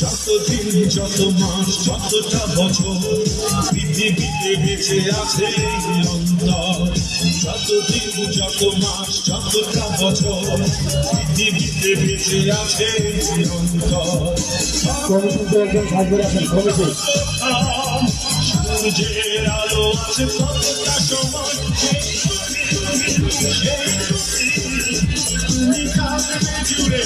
যতদিন যত মাস যতটা বছর পৃথিবীতে বেঁচে আছে অন্তর, যতদিন যত মাস যতটা বছর পৃথিবীতে বেঁচে আছে অন্তর। সূর্যের আলো আছে কতটা সময়, তুমি কাঁদবে জুড়ে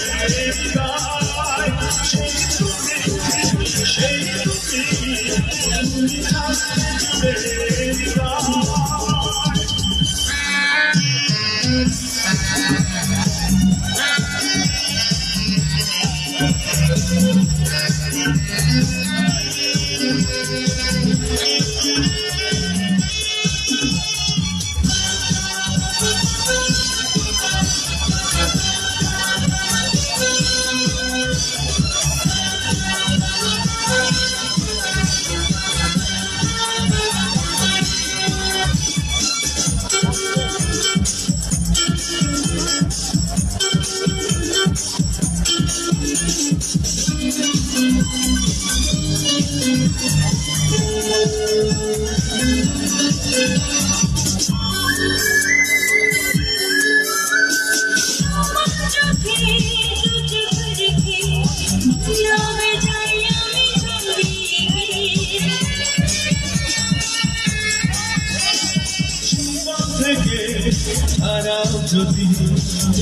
হারাও যদি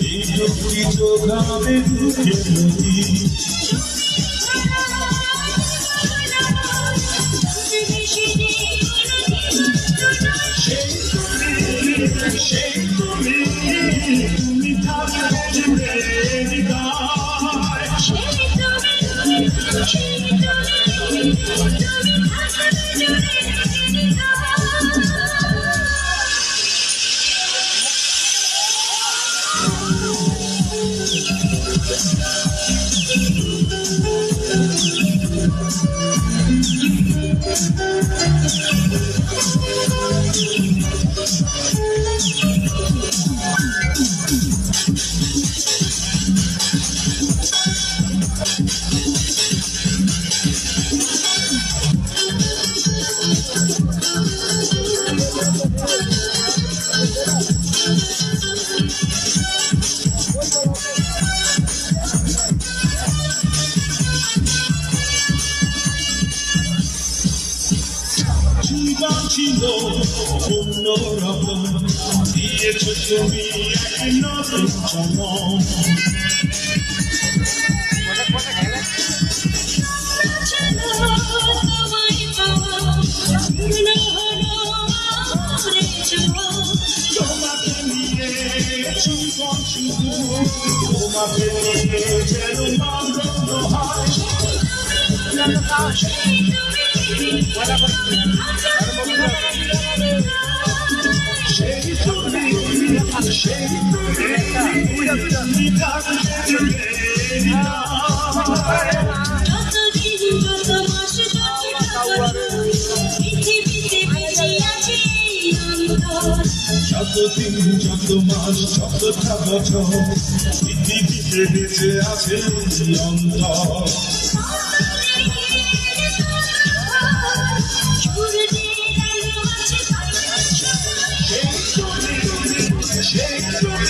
এই দুঃখী চোখাবে দুঃখের নদী, সেই তুমি তুমি থাকবে জুড়ে হৃদয়, জীবন ছিল অন্যরকম, দিয়েছ তুমি এক নতুন জন্ম। তোমাকে নিয়ে জীবন শুধু, তোমাকে নিয়ে যেন আনন্দ হয়, সেই তুমি সেই তুমি যতদিন যত মাস যতটা বছর পৃথিবীতে বেঁচে আছে অন্তর, সেই তুমি